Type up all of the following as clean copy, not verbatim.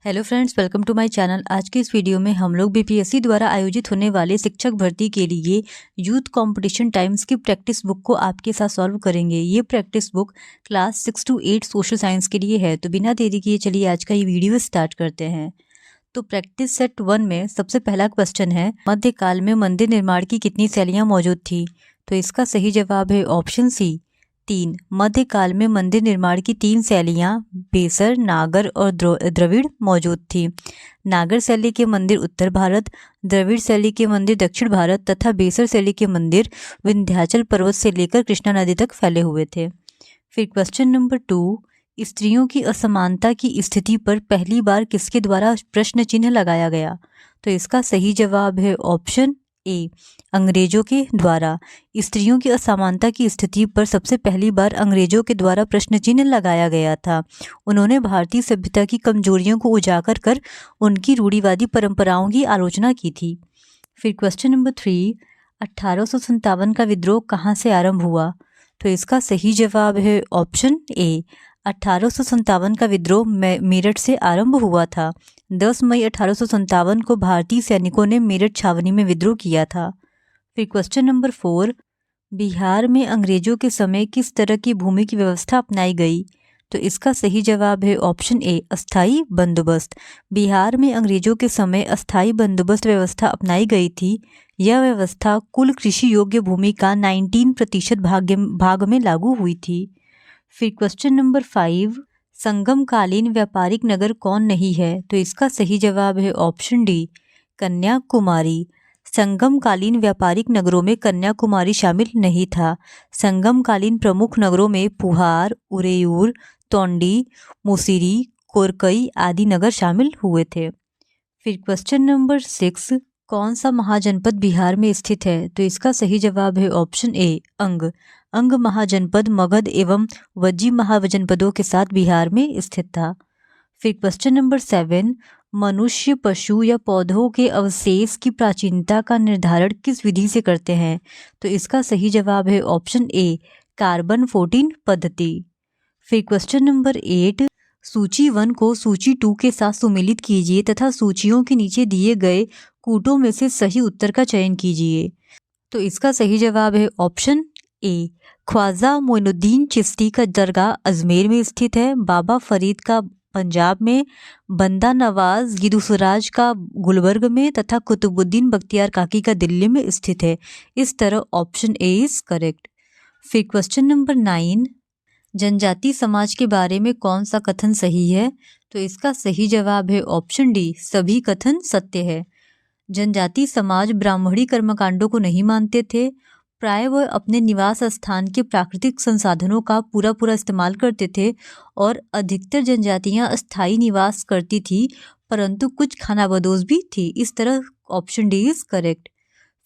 Hello friends, welcome to my channel. आज के इस वीडियो में हम लोग बीपीएससी द्वारा आयोजित होने वाले शिक्षक भर्ती के लिए यूथ कंपटीशन टाइम्स की प्रैक्टिस बुक को आपके साथ सॉल्व करेंगे। ये practice book class 6 to 8 social science के लिए है। तो बिना देरी किए चलिए आज का ये वीडियो स्टार्ट करते हैं। तो प्रैक्टिस सेट 1 में सबसे पहला क्वेश्चन है, मध्यकाल में मंदिर निर्माण की कितनी शैलियाँ मौजूद थी? तो इसका सही जवाब है ऑप्शन सी 3। मध्यकाल में मंदिर निर्माण की 3 शैलियाँ बेसर, नागर और द्रविड़ मौजूद थी। नागर शैली के मंदिर उत्तर भारत, द्रविड़ शैली के मंदिर दक्षिण भारत तथा बेसर शैली के मंदिर विंध्याचल पर्वत से लेकर कृष्णा नदी तक फैले हुए थे। फिर क्वेश्चन नंबर 2, स्त्रियों की असमानता की स्थिति पर पहली बार किसके द्वारा प्रश्न चिन्ह लगाया गया? तो इसका सही जवाब है ऑप्शन ए, अंग्रेजों के द्वारा। स्त्रियों की असमानता की स्थिति पर सबसे पहली बार अंग्रेजों के द्वारा प्रश्न चिन्ह लगाया गया था। उन्होंने भारतीय सभ्यता की कमजोरियों को उजागर कर उनकी रूढ़िवादी परंपराओं की आलोचना की थी। फिर क्वेश्चन नंबर 3, 1857 का विद्रोह कहाँ से आरंभ हुआ? तो इसका सही जवाब है ऑप्शन ए, 1857 का विद्रोह मेरठ से आरंभ हुआ था। 10 मई 1857 को भारतीय सैनिकों ने मेरठ छावनी में विद्रोह किया था। फिर क्वेश्चन नंबर 4, बिहार में अंग्रेजों के समय किस तरह की भूमि की व्यवस्था अपनाई गई? तो इसका सही जवाब है ऑप्शन ए, अस्थाई बंदोबस्त। बिहार में अंग्रेजों के समय अस्थाई बंदोबस्त व्यवस्था अपनाई गई थी। यह व्यवस्था कुल कृषि योग्य भूमि का 19% भाग में लागू हुई थी। फिर क्वेश्चन नंबर 5, संगमकालीन व्यापारिक नगर कौन नहीं है? तो इसका सही जवाब है ऑप्शन डी, कन्याकुमारी। संगमकालीन व्यापारिक नगरों में कन्याकुमारी शामिल नहीं था। संगमकालीन प्रमुख नगरों में पुहार, उरेयूर, तोंडी, मुसिरी, कोरकई आदि नगर शामिल हुए थे। फिर क्वेश्चन नंबर 6, कौन सा महाजनपद बिहार में स्थित है? तो इसका सही जवाब है ऑप्शन ए, अंग। अंग महाजनपद मगध एवं वज्जी महाजनपदों के साथ बिहार में स्थित था। फिर क्वेश्चन नंबर 7, मनुष्य, पशु या पौधों के अवशेष की प्राचीनता का निर्धारण किस विधि से करते हैं? तो इसका सही जवाब है ऑप्शन ए, कार्बन 14 पद्धति। फिर क्वेश्चन नंबर 8, सूची 1 को सूची 2 के साथ सुमेलित कीजिए तथा सूचियों के नीचे दिए गए कूटों में से सही उत्तर का चयन कीजिए। तो इसका सही जवाब है ऑप्शन ए, ख्वाजा मोइनुद्दीन चिश्ती का दरगाह अजमेर में स्थित है, बाबा फरीद का पंजाब में, बंदा नवाज गिदुसराज का गुलबर्ग में तथा कुतुबुद्दीन बख्तियार काकी का दिल्ली में स्थित है। इस तरह ऑप्शन ए इज करेक्ट। फिर क्वेश्चन नंबर 9, जनजाति समाज के बारे में कौन सा कथन सही है? तो इसका सही जवाब है ऑप्शन डी, सभी कथन सत्य है। जनजाति समाज ब्राह्मणी कर्मकांडों को नहीं मानते थे। प्राय वह अपने निवास स्थान के प्राकृतिक संसाधनों का पूरा इस्तेमाल करते थे और अधिकतर जनजातियां अस्थायी निवास करती थी, परंतु कुछ खानाबदोश भी थी। इस तरह ऑप्शन डी इज करेक्ट।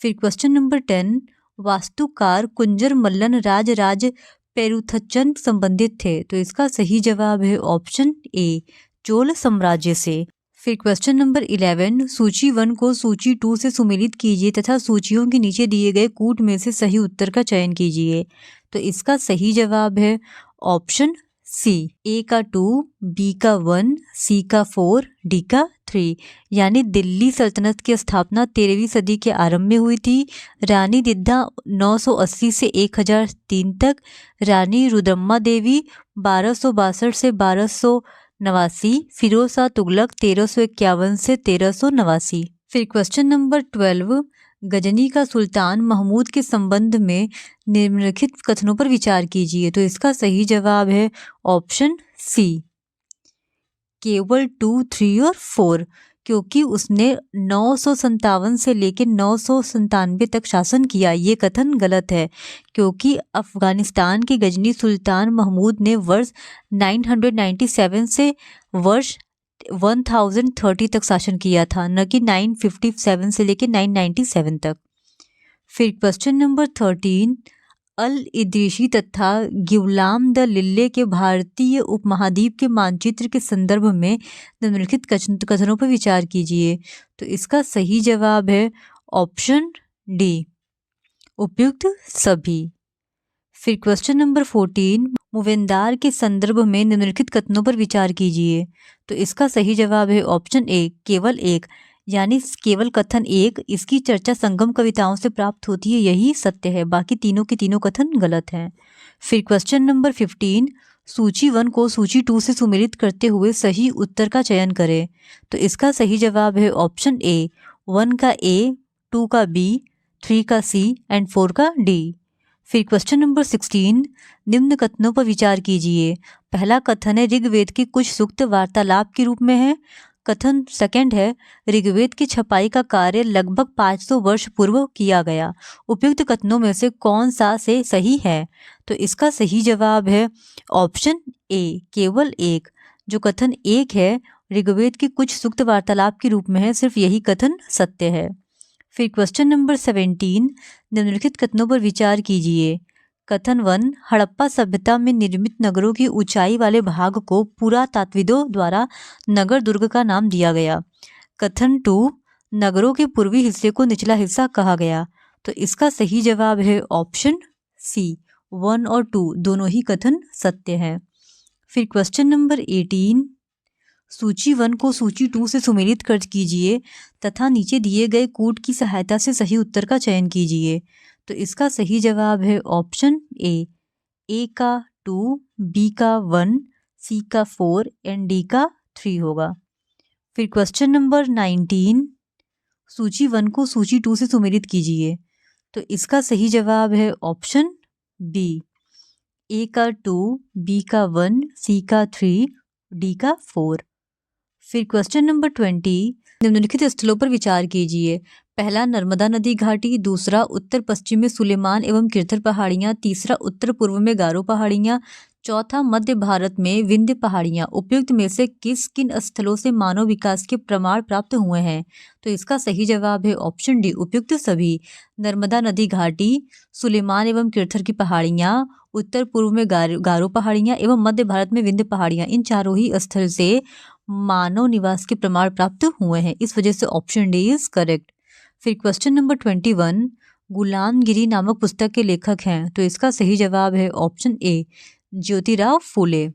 फिर क्वेश्चन नंबर 10, वास्तुकार कुंजर मल्लन राज पेरुथचन संबंधित थे। तो इसका सही जवाब है ऑप्शन ए, चोल साम्राज्य से। फिर क्वेश्चन नंबर 11, सूची 1 को सूची 2 से सुमेलित कीजिए तथा सूचियों के नीचे दिए गए कूट में से सही उत्तर का चयन कीजिए। तो इसका सही जवाब है ऑप्शन सी, ए का 2, बी का 1, सी का 4, डी का 3। यानी दिल्ली सल्तनत की स्थापना 13वीं सदी के आरंभ में हुई थी। रानी दिद्दा 980 से 1003 तक, रानी रुद्रम्मा देवी 1262 से 1289, फिरोज शाह तुगलक 1351 से 1389। फिर क्वेश्चन नंबर 12, गजनी का सुल्तान महमूद के संबंध में निम्नलिखित कथनों पर विचार कीजिए। तो इसका सही जवाब है ऑप्शन सी, केवल 2, 3 और 4, क्योंकि उसने 957 से लेकर 997 तक शासन किया। ये कथन गलत है, क्योंकि अफगानिस्तान के गजनी सुल्तान महमूद ने वर्ष 997 से वर्ष 1030 तक शासन किया था, न कि 957 से लेकर 997 तक। फिर क्वेश्चन नंबर 13, अल इद्रीसी तथा गिवलाम द लिल्ले के भारतीय उपमहाद्वीप के मानचित्र के संदर्भ में निम्नलिखित कथनों पर विचार कीजिए। तो इसका सही जवाब है ऑप्शन डी, उपयुक्त सभी। फिर क्वेश्चन नंबर 14, मुवेंदार के संदर्भ में निम्नलिखित कथनों पर विचार कीजिए। तो इसका सही जवाब है ऑप्शन ए, केवल एक, यानी केवल कथन एक, इसकी चर्चा संगम कविताओं से प्राप्त होती है, यही सत्य है। बाकी तीनों के तीनों कथन गलत हैं। फिर क्वेश्चन नंबर 15, सूची 1 को सूची 2 से सुमेलित करते हुए सही उत्तर का चयन करें। तो इसका सही जवाब है ऑप्शन ए, 1 का ए, 2 का बी, 3 का सी एंड 4 का डी। फिर क्वेश्चन नंबर 16, निम्न कथनों पर विचार कीजिए। पहला कथन है ऋग्वेद के कुछ सूक्त वार्तालाप के रूप में है। कथन सेकंड है ऋग्वेद की छपाई का कार्य लगभग 500 वर्ष पूर्व किया गया। उपयुक्त कथनों में से कौन सा से सही है? तो इसका सही जवाब है ऑप्शन ए, केवल एक। जो कथन एक है ऋग्वेद के कुछ सूक्त वार्तालाप के रूप में है, सिर्फ यही कथन सत्य है। फिर क्वेश्चन नंबर 17, निम्नलिखित कथनों पर विचार कीजिए। कथन 1, हड़प्पा सभ्यता में निर्मित नगरों की ऊंचाई वाले भाग को पुरातात्विदों द्वारा नगर दुर्ग का नाम दिया गया। कथन 2, नगरों के पूर्वी हिस्से को निचला हिस्सा कहा गया। तो इसका सही जवाब है ऑप्शन सी, 1 और 2 दोनों ही कथन सत्य हैं। फिर क्वेश्चन नंबर 18, सूची 1 को सूची 2 से सुमेलित कर कीजिए तथा नीचे दिए गए कूट की सहायता से सही उत्तर का चयन कीजिए। तो इसका सही जवाब है ऑप्शन ए का 2, बी का 1, सी का 4 एंड डी का 3 होगा। फिर क्वेश्चन नंबर 19, सूची 1 को सूची 2 से सुमेलित कीजिए। तो इसका सही जवाब है ऑप्शन बी, ए का 2, बी का 1, सी का 3, डी का 4। फिर क्वेश्चन नंबर 20, निम्नलिखित स्थलों पर विचार कीजिए। पहला नर्मदा नदी घाटी, दूसरा उत्तर पश्चिम में सुलेमान एवं किरथर पहाड़ियाँ, तीसरा उत्तर पूर्व में गारो पहाड़ियाँ, चौथा मध्य भारत में विंध्य पहाड़ियाँ। उपयुक्त में से किन स्थलों से मानव विकास के प्रमाण प्राप्त हुए हैं? तो इसका सही जवाब है ऑप्शन डी, उपयुक्त सभी। नर्मदा नदी घाटी, सुलेमान एवं किरथर की पहाड़ियाँ, उत्तर पूर्व में गारो पहाड़ियाँ एवं मध्य भारत में विंध्य पहाड़ियाँ, इन चारों ही स्थल से मानव निवास के प्रमाण प्राप्त हुए हैं। इस वजह से ऑप्शन डी इज करेक्ट। फिर क्वेश्चन नंबर 21, गुलामगिरी नामक पुस्तक के लेखक हैं। तो इसका सही जवाब है ऑप्शन ए, ज्योतिराव फूले।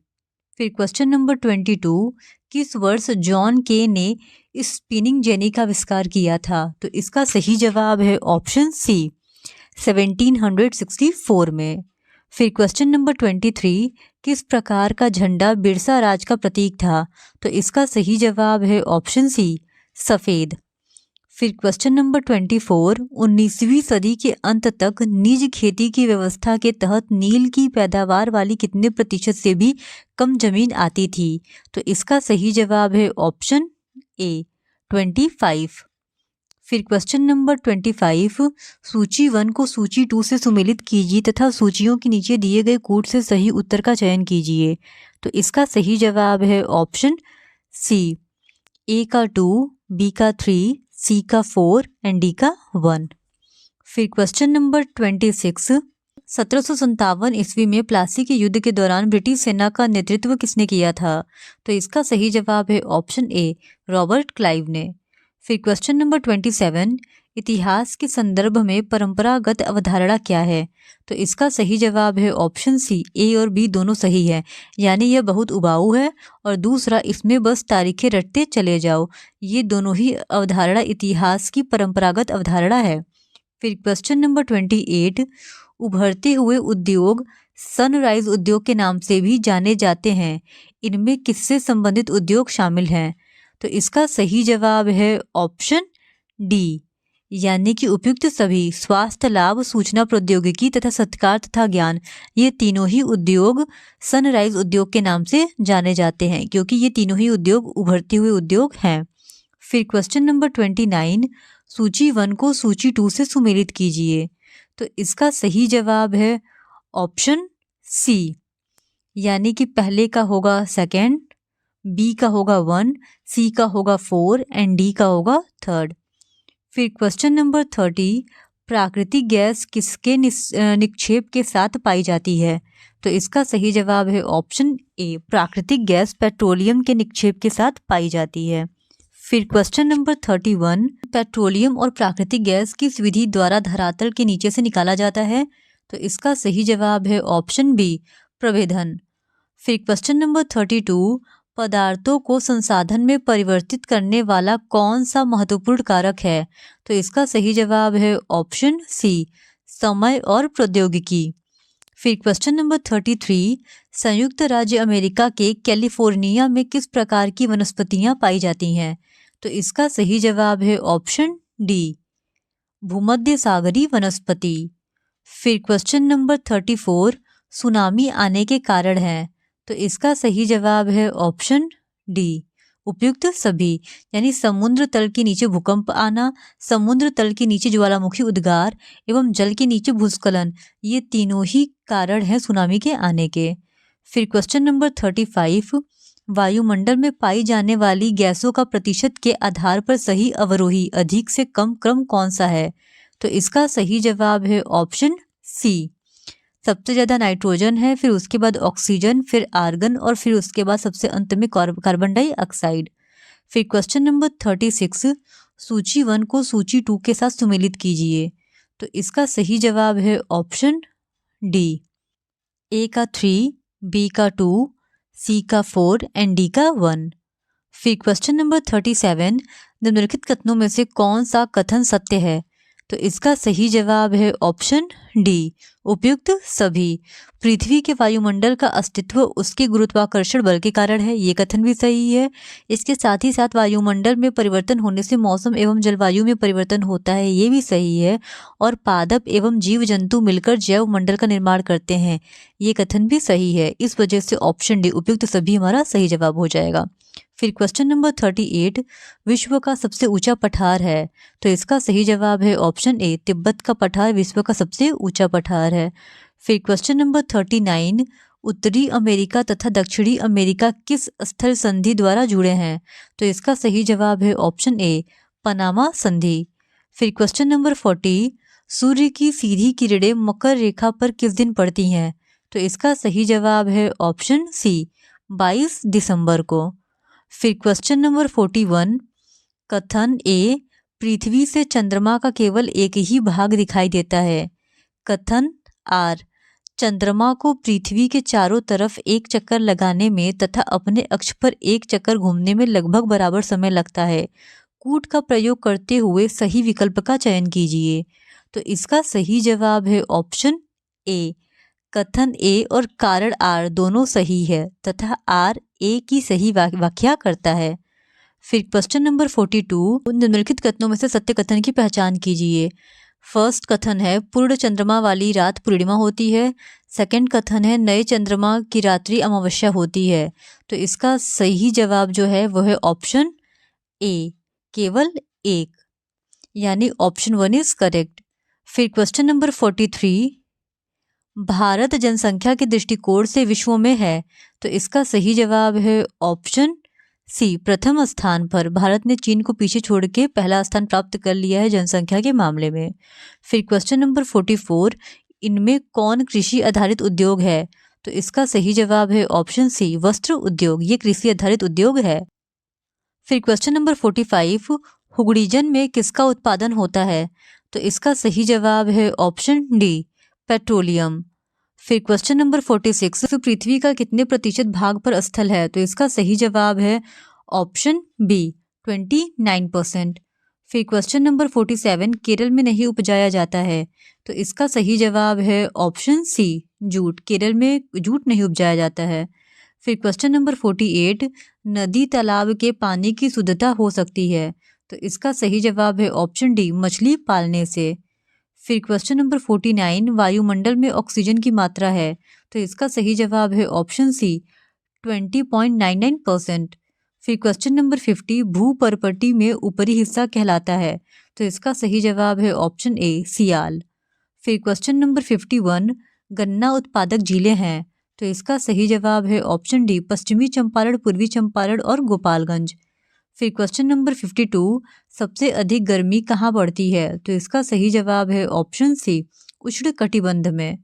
फिर क्वेश्चन नंबर 22, किस वर्ष जॉन के ने स्पिनिंग जेनी का आविष्कार किया था? तो इसका सही जवाब है ऑप्शन सी, 1764 में। फिर क्वेश्चन नंबर 23, किस प्रकार का झंडा बिरसा राज का प्रतीक था? तो इसका सही जवाब है ऑप्शन सी, सफ़ेद। फिर क्वेश्चन नंबर 24, 19वीं सदी के अंत तक निज खेती की व्यवस्था के तहत नील की पैदावार वाली कितने प्रतिशत से भी कम जमीन आती थी? तो इसका सही जवाब है ऑप्शन ए, 25। फिर क्वेश्चन नंबर 25, सूची 1 को सूची 2 से सुमेलित कीजिए तथा सूचियों के नीचे दिए गए कूट से सही उत्तर का चयन कीजिए। तो इसका सही जवाब है ऑप्शन सी, ए का 2, बी का 3, सी का 4 एंड डी का 1। फिर क्वेश्चन नंबर 26, 1757 ईस्वी में प्लासी के युद्ध के दौरान ब्रिटिश सेना का नेतृत्व किसने किया था? तो इसका सही जवाब है ऑप्शन ए, रॉबर्ट क्लाइव ने। फिर क्वेश्चन नंबर 27, इतिहास के संदर्भ में परंपरागत अवधारणा क्या है? तो इसका सही जवाब है ऑप्शन सी, ए और बी दोनों सही है, यानी यह बहुत उबाऊ है, और दूसरा इसमें बस तारीखें रटते चले जाओ। ये दोनों ही अवधारणा इतिहास की परंपरागत अवधारणा है। फिर क्वेश्चन नंबर 28, उभरते हुए उद्योग सनराइज उद्योग के नाम से भी जाने जाते हैं, इनमें किससे संबंधित उद्योग शामिल हैं? तो इसका सही जवाब है ऑप्शन डी, यानी कि उपयुक्त सभी। स्वास्थ्य लाभ, सूचना प्रौद्योगिकी तथा सत्कार तथा ज्ञान, ये तीनों ही उद्योग सनराइज उद्योग के नाम से जाने जाते हैं, क्योंकि ये तीनों ही उद्योग उभरते हुए उद्योग हैं। फिर क्वेश्चन नंबर 29, सूची 1 को सूची 2 से सुमेलित कीजिए। तो इसका सही जवाब है ऑप्शन सी, यानी कि पहले का होगा सेकेंड, बी का होगा 1, सी का होगा 4 एंड डी का होगा 3rd। फिर क्वेश्चन नंबर 30, प्राकृतिक गैस किसके निक्षेप के साथ पाई जाती है? तो इसका सही जवाब है ऑप्शन ए, प्राकृतिक गैस पेट्रोलियम के निक्षेप के साथ पाई जाती है। फिर क्वेश्चन नंबर 31, पेट्रोलियम और प्राकृतिक गैस किस विधि द्वारा धरातल के नीचे से निकाला जाता है? तो इसका सही जवाब है ऑप्शन बी, प्रभेदन। फिर क्वेश्चन नंबर 32, पदार्थों को संसाधन में परिवर्तित करने वाला कौन सा महत्वपूर्ण कारक है? तो इसका सही जवाब है ऑप्शन सी, समय और प्रौद्योगिकी। फिर क्वेश्चन नंबर 33, संयुक्त राज्य अमेरिका के कैलिफोर्निया में किस प्रकार की वनस्पतियां पाई जाती हैं? तो इसका सही जवाब है ऑप्शन डी, भूमध्य सागरीय वनस्पति। फिर क्वेश्चन नंबर 34, सुनामी आने के कारण है? तो इसका सही जवाब है ऑप्शन डी, उपयुक्त सभी। यानी समुद्र तल के नीचे भूकंप आना, समुद्र तल के नीचे ज्वालामुखी उद्गार एवं जल के नीचे भूस्खलन, ये तीनों ही कारण हैं सुनामी के आने के। फिर क्वेश्चन नंबर 35, वायुमंडल में पाई जाने वाली गैसों का प्रतिशत के आधार पर सही अवरोही अधिक से कम क्रम कौन सा है? तो इसका सही जवाब है ऑप्शन सी, सबसे ज़्यादा नाइट्रोजन है, फिर उसके बाद ऑक्सीजन, फिर आर्गन और फिर उसके बाद सबसे अंत में कार्बन डाइऑक्साइड। फिर क्वेश्चन नंबर 36, सूची 1 को सूची 2 के साथ सुमेलित कीजिए। तो इसका सही जवाब है ऑप्शन डी, ए का 3, बी का 2, सी का 4 एंड डी का 1। फिर क्वेश्चन नंबर 37, निम्नलिखित कथनों में से कौन सा कथन सत्य है? तो इसका सही जवाब है ऑप्शन डी, उपयुक्त सभी। पृथ्वी के वायुमंडल का अस्तित्व उसके गुरुत्वाकर्षण बल के कारण है, ये कथन भी सही है। इसके साथ ही साथ वायुमंडल में परिवर्तन होने से मौसम एवं जलवायु में परिवर्तन होता है, ये भी सही है। और पादप एवं जीव जंतु मिलकर जैव मंडल का निर्माण करते हैं, ये कथन भी सही है। इस वजह से ऑप्शन डी, उपयुक्त सभी, हमारा सही जवाब हो जाएगा। फिर क्वेश्चन नंबर 38, विश्व का सबसे ऊंचा पठार है? तो इसका सही जवाब है ऑप्शन ए, तिब्बत का पठार विश्व का सबसे ऊंचा पठार है। फिर क्वेश्चन नंबर 39, उत्तरी अमेरिका तथा दक्षिणी अमेरिका किस स्थल संधि द्वारा जुड़े हैं? तो इसका सही जवाब है ऑप्शन ए, पनामा संधि। फिर क्वेश्चन नंबर 40, सूर्य की सीधी किरणें मकर रेखा पर किस दिन पड़ती हैं? तो इसका सही जवाब है ऑप्शन सी, 22 दिसंबर को। फिर क्वेश्चन नंबर 41, कथन ए, पृथ्वी से चंद्रमा का केवल एक ही भाग दिखाई देता है। कथन आर, चंद्रमा को पृथ्वी के चारों तरफ एक चक्कर लगाने में तथा अपने अक्ष पर एक चक्कर घूमने में लगभग बराबर समय लगता है। कूट का प्रयोग करते हुए सही विकल्प का चयन कीजिए। तो इसका सही जवाब है ऑप्शन ए, कथन ए और कारण आर दोनों सही है तथा आर ए की सही व्याख्या करता है। फिर क्वेश्चन नंबर 42, निम्नलिखित कथनों में से सत्य कथन की पहचान कीजिए। फर्स्ट कथन है, पूर्ण चंद्रमा वाली रात पूर्णिमा होती है। सेकंड कथन है, नए चंद्रमा की रात्रि अमावस्या होती है। तो इसका सही जवाब जो है वह है ऑप्शन ए, केवल एक, यानी ऑप्शन 1 इज करेक्ट। फिर क्वेश्चन नंबर 43, भारत जनसंख्या के दृष्टिकोण से विश्व में है? तो इसका सही जवाब है ऑप्शन सी, प्रथम स्थान पर। भारत ने चीन को पीछे छोड़ के पहला स्थान प्राप्त कर लिया है जनसंख्या के मामले में। फिर क्वेश्चन नंबर 44, इनमें कौन कृषि आधारित उद्योग है? तो इसका सही जवाब है ऑप्शन सी, वस्त्र उद्योग, ये कृषि आधारित उद्योग है। फिर क्वेश्चन नंबर 45, हुगड़ीजन में किसका उत्पादन होता है? तो इसका सही जवाब है ऑप्शन डी, पेट्रोलियम। फिर क्वेश्चन नंबर 46, पृथ्वी का कितने प्रतिशत भाग पर स्थल है? तो इसका सही जवाब है ऑप्शन बी, 29%। फिर क्वेश्चन नंबर 47, केरल में नहीं उपजाया जाता है? तो इसका सही जवाब है ऑप्शन सी, जूट, केरल में जूट नहीं उपजाया जाता है। फिर क्वेश्चन नंबर 48, नदी तालाब के पानी की शुद्धता हो सकती है? तो इसका सही जवाब है ऑप्शन डी, मछली पालने से। फिर क्वेश्चन नंबर 49, वायुमंडल में ऑक्सीजन की मात्रा है? तो इसका सही जवाब है ऑप्शन सी, 20.99%। फिर क्वेश्चन नंबर 50, भूपर्पटी में ऊपरी हिस्सा कहलाता है? तो इसका सही जवाब है ऑप्शन ए, सियाल। फिर क्वेश्चन नंबर 51, गन्ना उत्पादक जिले हैं? तो इसका सही जवाब है ऑप्शन डी, पश्चिमी चंपारण, पूर्वी चंपारण और गोपालगंज। फिर क्वेश्चन नंबर 52, सबसे अधिक गर्मी कहाँ पड़ती है? तो इसका सही जवाब है ऑप्शन सी, उष्ण कटिबंध में।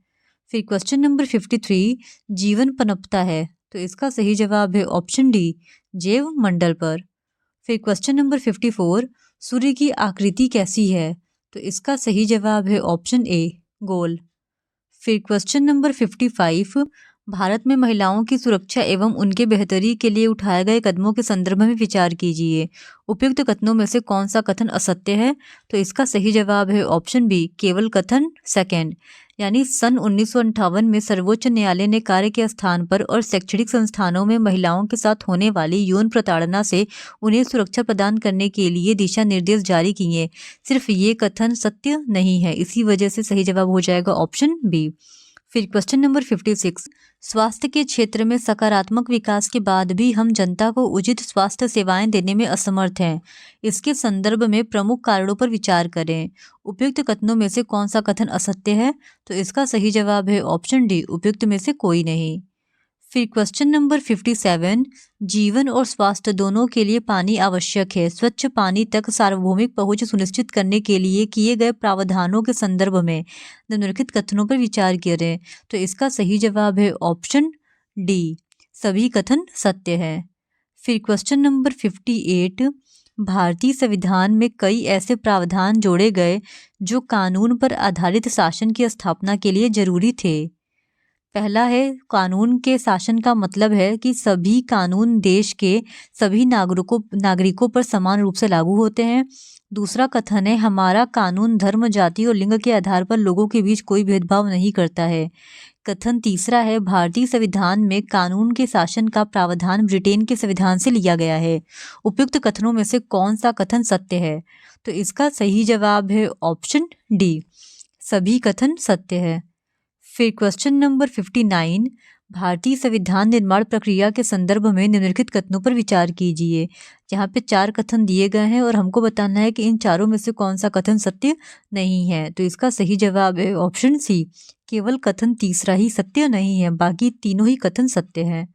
फिर क्वेश्चन नंबर 53, जीवन पनपता है? तो इसका सही जवाब है ऑप्शन डी, जैव मंडल पर। फिर क्वेश्चन नंबर 54, सूर्य की आकृति कैसी है? तो इसका सही जवाब है ऑप्शन ए, गोल। फिर क्वेश्चन नंबर 55, भारत में महिलाओं की सुरक्षा एवं उनके बेहतरी के लिए उठाए गए कदमों के संदर्भ में विचार कीजिए। उपयुक्त कथनों में से कौन सा कथन असत्य है? तो इसका सही जवाब है ऑप्शन बी, केवल कथन सेकंड। यानी सन 1958 में सर्वोच्च न्यायालय ने कार्य के स्थान पर और शैक्षणिक संस्थानों में महिलाओं के साथ होने वाली यौन प्रताड़ना से उन्हें सुरक्षा प्रदान करने के लिए दिशा निर्देश जारी किए। सिर्फ ये कथन सत्य नहीं है, इसी वजह से सही जवाब हो जाएगा ऑप्शन बी। फिर क्वेश्चन नंबर 56, स्वास्थ्य के क्षेत्र में सकारात्मक विकास के बाद भी हम जनता को उचित स्वास्थ्य सेवाएं देने में असमर्थ हैं। इसके संदर्भ में प्रमुख कारणों पर विचार करें। उपयुक्त कथनों में से कौन सा कथन असत्य है? तो इसका सही जवाब है ऑप्शन डी, उपयुक्त में से कोई नहीं। फिर क्वेश्चन नंबर 57, जीवन और स्वास्थ्य दोनों के लिए पानी आवश्यक है। स्वच्छ पानी तक सार्वभौमिक पहुंच सुनिश्चित करने के लिए किए गए प्रावधानों के संदर्भ में निम्नलिखित कथनों पर विचार करें। तो इसका सही जवाब है ऑप्शन डी, सभी कथन सत्य है। फिर क्वेश्चन नंबर 58, भारतीय संविधान में कई ऐसे प्रावधान जोड़े गए जो कानून पर आधारित शासन की स्थापना के लिए जरूरी थे। पहला है, कानून के शासन का मतलब है कि सभी कानून देश के सभी नागरिकों पर समान रूप से लागू होते हैं। दूसरा कथन है, हमारा कानून धर्म, जाति और लिंग के आधार पर लोगों के बीच कोई भेदभाव नहीं करता है। कथन तीसरा है, भारतीय संविधान में कानून के शासन का प्रावधान ब्रिटेन के संविधान से लिया गया है। उपयुक्त कथनों में से कौन सा कथन सत्य है? तो इसका सही जवाब है ऑप्शन डी, सभी कथन सत्य है। फिर क्वेश्चन नंबर 59, भारतीय संविधान निर्माण प्रक्रिया के संदर्भ में निम्नलिखित कथनों पर विचार कीजिए। यहाँ पे 4 कथन दिए गए हैं और हमको बताना है कि इन चारों में से कौन सा कथन सत्य नहीं है। तो इसका सही जवाब है ऑप्शन सी, केवल कथन तीसरा ही सत्य नहीं है, बाकी तीनों ही कथन सत्य हैं।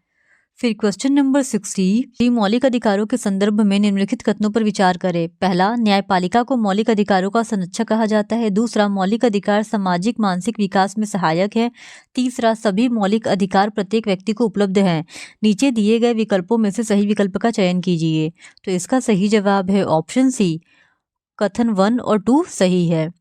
फिर क्वेश्चन नंबर 60, मौलिक अधिकारों के संदर्भ में निम्नलिखित कथनों पर विचार करें। पहला, न्यायपालिका को मौलिक अधिकारों का संरक्षक कहा जाता है। दूसरा, मौलिक अधिकार सामाजिक मानसिक विकास में सहायक है। तीसरा, सभी मौलिक अधिकार प्रत्येक व्यक्ति को उपलब्ध हैं। नीचे दिए गए विकल्पों में से सही विकल्प का चयन कीजिए। तो इसका सही जवाब है ऑप्शन सी, कथन 1 और 2 सही है।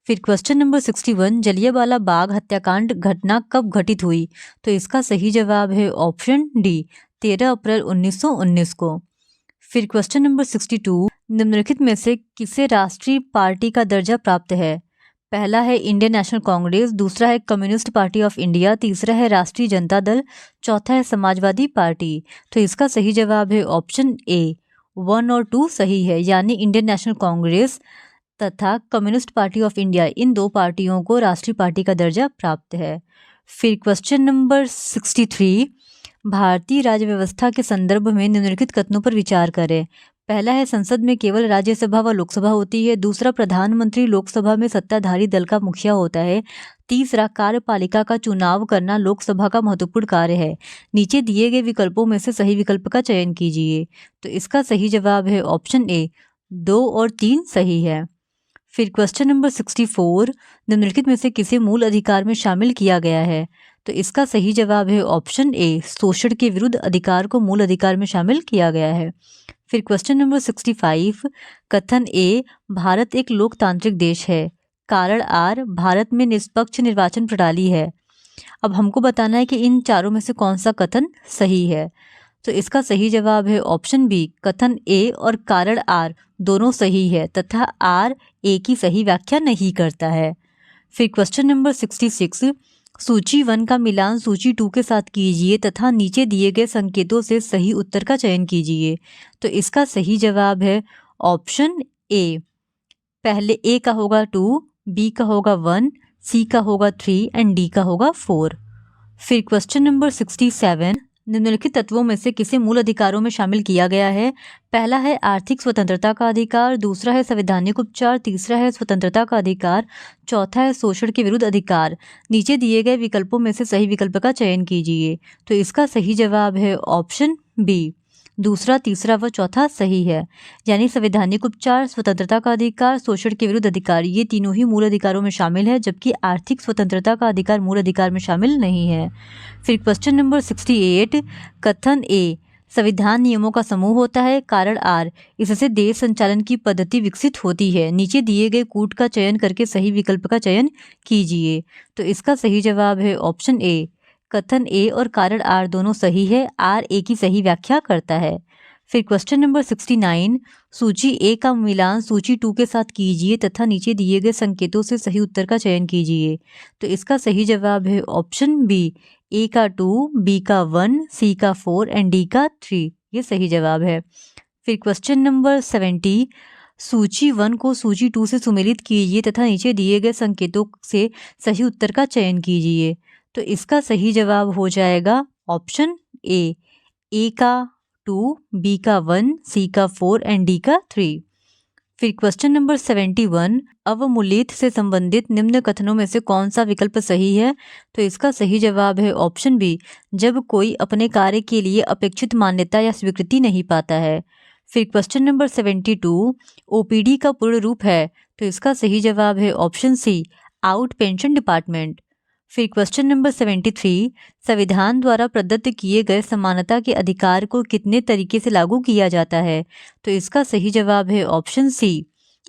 फिर क्वेश्चन नंबर 61, जलियांवाला बाग हत्याकांड घटना कब घटित हुई? तो इसका सही जवाब है ऑप्शन डी, 13 अप्रैल 1919 को। फिर क्वेश्चन नंबर 62, निम्नलिखित में से किसे राष्ट्रीय पार्टी का दर्जा प्राप्त है? पहला है इंडियन नेशनल कांग्रेस, दूसरा है कम्युनिस्ट पार्टी ऑफ इंडिया, तीसरा है राष्ट्रीय जनता दल, चौथा है समाजवादी पार्टी। तो इसका सही जवाब है ऑप्शन ए, 1 और 2 सही है। यानी इंडियन नेशनल कांग्रेस तथा कम्युनिस्ट पार्टी ऑफ इंडिया, इन 2 पार्टियों को राष्ट्रीय पार्टी का दर्जा प्राप्त है। फिर क्वेश्चन नंबर 63, भारतीय राज्य व्यवस्था के संदर्भ में निम्नलिखित कथनों पर विचार करें। पहला है, संसद में केवल राज्यसभा व लोकसभा होती है। दूसरा, प्रधानमंत्री लोकसभा में सत्ताधारी दल का मुखिया होता है। तीसरा, कार्यपालिका का चुनाव करना लोकसभा का महत्वपूर्ण कार्य है। नीचे दिए गए विकल्पों में से सही विकल्प का चयन कीजिए। तो इसका सही जवाब है ऑप्शन ए, 2 और 3 सही है। फिर क्वेश्चन नंबर 64, निम्नलिखित में से किसे मूल अधिकार में शामिल किया गया है? तो इसका सही जवाब है ऑप्शन ए, शोषण के विरुद्ध अधिकार को मूल अधिकार में शामिल किया गया है। फिर क्वेश्चन नंबर 65, कथन ए, भारत एक लोकतांत्रिक देश है। कारण आर, भारत में निष्पक्ष निर्वाचन प्रणाली है। अब हमको बताना है कि इन चारों में से कौन सा कथन सही है। तो इसका सही जवाब है ऑप्शन बी, कथन ए और कारण आर दोनों सही है तथा आर ए की सही व्याख्या नहीं करता है। फिर क्वेश्चन नंबर 66, सूची 1 का मिलान सूची 2 के साथ कीजिए तथा नीचे दिए गए संकेतों से सही उत्तर का चयन कीजिए। तो इसका सही जवाब है ऑप्शन ए, पहले ए का होगा 2, बी का होगा 1, सी का होगा 3 एंड डी का होगा 4। फिर क्वेश्चन नंबर 67, निम्नलिखित तत्वों में से किसे मूल अधिकारों में शामिल किया गया है? पहला है आर्थिक स्वतंत्रता का अधिकार, दूसरा है संवैधानिक उपचार, तीसरा है स्वतंत्रता का अधिकार, चौथा है शोषण के विरुद्ध अधिकार। नीचे दिए गए विकल्पों में से सही विकल्प का चयन कीजिए। तो इसका सही जवाब है ऑप्शन बी, दूसरा, तीसरा व चौथा सही है। यानी संवैधानिक उपचार, स्वतंत्रता का अधिकार, शोषण के विरुद्ध अधिकार, ये तीनों ही मूल अधिकारों में शामिल है, जबकि आर्थिक स्वतंत्रता का अधिकार मूल अधिकार में शामिल नहीं है। फिर क्वेश्चन नंबर 68, कथन ए, संविधान नियमों का समूह होता है। कारण आर, इससे देश संचालन की पद्धति विकसित होती है। नीचे दिए गए कूट का चयन करके सही विकल्प का चयन कीजिए। तो इसका सही जवाब है ऑप्शन ए, कथन ए और कारण आर दोनों सही है, आर ए की सही व्याख्या करता है। फिर क्वेश्चन नंबर 69, सूची ए का मिलान सूची 2 के साथ कीजिए तथा नीचे दिए गए संकेतों से सही उत्तर का चयन कीजिए। तो इसका सही जवाब है ऑप्शन बी, ए का 2, बी का 1, सी का 4 एंड डी का 3। ये सही जवाब है। फिर क्वेश्चन नंबर 70, सूची 1 को सूची 2 से सुमेलित कीजिए तथा नीचे दिए गए संकेतों से सही उत्तर का चयन कीजिए। तो इसका सही जवाब हो जाएगा ऑप्शन ए का 2, बी का 1, सी का 4 एंड डी का 3। फिर क्वेश्चन नंबर 71, अवमूलित से संबंधित निम्न कथनों में से कौन सा विकल्प सही है? तो इसका सही जवाब है ऑप्शन बी, जब कोई अपने कार्य के लिए अपेक्षित मान्यता या स्वीकृति नहीं पाता है। फिर क्वेश्चन नंबर 72, ओपीडी का पूर्ण रूप है? तो इसका सही जवाब है option C, out pension department. फिर क्वेश्चन नंबर 73, संविधान द्वारा प्रदत्त किए गए समानता के अधिकार को कितने तरीके से लागू किया जाता है? तो इसका सही जवाब है ऑप्शन सी,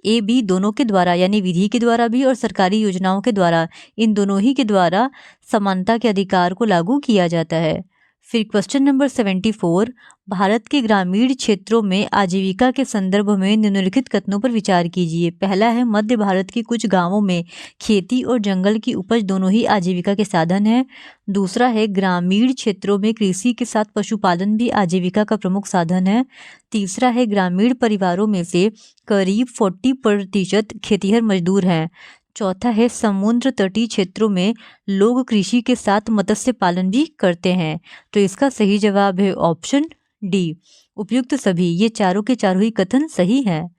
ए बी दोनों के द्वारा, यानी विधि के द्वारा भी और सरकारी योजनाओं के द्वारा, इन दोनों ही के द्वारा समानता के अधिकार को लागू किया जाता है। फिर क्वेश्चन नंबर 74, भारत के ग्रामीण क्षेत्रों में आजीविका के संदर्भ में निम्नलिखित कथनों पर विचार कीजिए। पहला है, मध्य भारत के कुछ गांवों में खेती और जंगल की उपज दोनों ही आजीविका के साधन है। दूसरा है, ग्रामीण क्षेत्रों में कृषि के साथ पशुपालन भी आजीविका का प्रमुख साधन है। तीसरा है, ग्रामीण परिवारों में से करीब 40% खेतिहर मजदूर हैं। चौथा है, समुद्र तटीय क्षेत्रों में लोग कृषि के साथ मत्स्य पालन भी करते हैं। तो इसका सही जवाब है ऑप्शन डी, उपयुक्त सभी। ये चारों के चारों ही कथन सही हैं।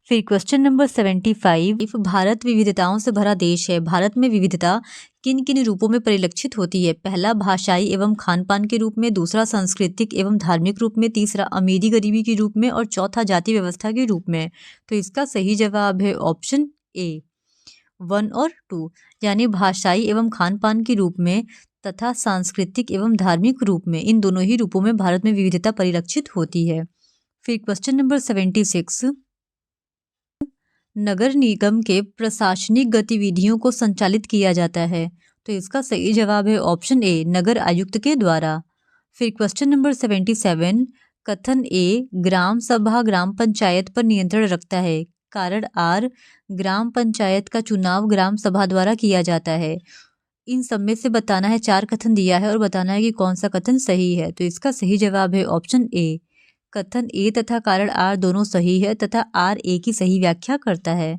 फिर क्वेश्चन नंबर 75, भारत विविधताओं से भरा देश है। भारत में विविधता किन किन रूपों में परिलक्षित होती है? पहला, भाषाई एवं खान पान के रूप में। दूसरा, सांस्कृतिक एवं धार्मिक रूप में। तीसरा, अमीरी गरीबी के रूप में। और चौथा, जाति व्यवस्था के रूप में। तो इसका सही जवाब है ऑप्शन ए, 1 और 2, यानी भाषाई एवं खान पान के रूप में तथा सांस्कृतिक एवं धार्मिक रूप में, इन दोनों ही रूपों में भारत में विविधता परिलक्षित होती है। फिर क्वेश्चन नंबर 76, नगर निगम के प्रशासनिक गतिविधियों को संचालित किया जाता है। तो इसका सही जवाब है ऑप्शन ए, नगर आयुक्त के द्वारा। फिर क्वेश्चन नंबर 77, कथन ए ग्राम सभा ग्राम पंचायत पर नियंत्रण रखता है। कारण आर, ग्राम पंचायत का चुनाव ग्राम सभा द्वारा किया जाता है। इन सब में से बताना है, 4 कथन दिया है और बताना है कि कौन सा कथन सही है। तो इसका सही जवाब है ऑप्शन ए, कथन ए तथा कारण आर दोनों सही है तथा आर ए की सही व्याख्या करता है।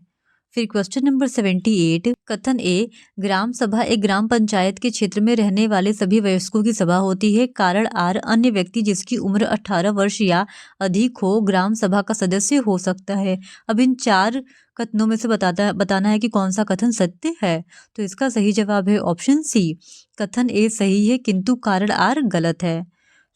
फिर क्वेश्चन नंबर 78, कथन ए ग्राम सभा एक ग्राम पंचायत के क्षेत्र में रहने वाले सभी वयस्कों की सभा होती है। कारण आर, अन्य व्यक्ति जिसकी उम्र 18 वर्ष या अधिक हो ग्राम सभा का सदस्य हो सकता है। अब इन 4 कथनों में से बताना है कि कौन सा कथन सत्य है। तो इसका सही जवाब है ऑप्शन सी, कथन ए सही है किंतु कारण आर गलत है।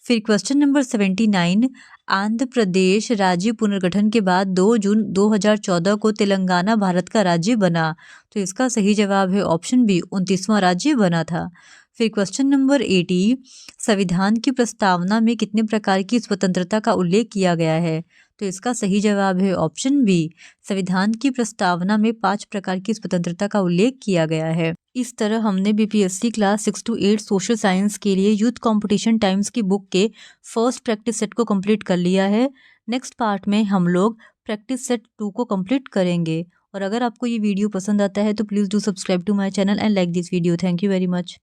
फिर क्वेश्चन नंबर 79, आंध्र प्रदेश राज्य पुनर्गठन के बाद 2 जून 2014 को तेलंगाना भारत का राज्य बना। तो इसका सही जवाब है ऑप्शन बी, 29वां राज्य बना था। फिर क्वेश्चन नंबर 80, संविधान की प्रस्तावना में कितने प्रकार की स्वतंत्रता का उल्लेख किया गया है? तो इसका सही जवाब है ऑप्शन बी, संविधान की प्रस्तावना में 5 प्रकार की स्वतंत्रता का उल्लेख किया गया है। इस तरह हमने BPSC class 6 to 8 social science के लिए यूथ कंपटीशन टाइम्स की बुक के फर्स्ट प्रैक्टिस सेट को कंप्लीट कर लिया है। नेक्स्ट पार्ट में हम लोग प्रैक्टिस सेट 2 को कंप्लीट करेंगे। और अगर आपको ये वीडियो पसंद आता है तो please do subscribe to my channel and like this video. Thank you very much.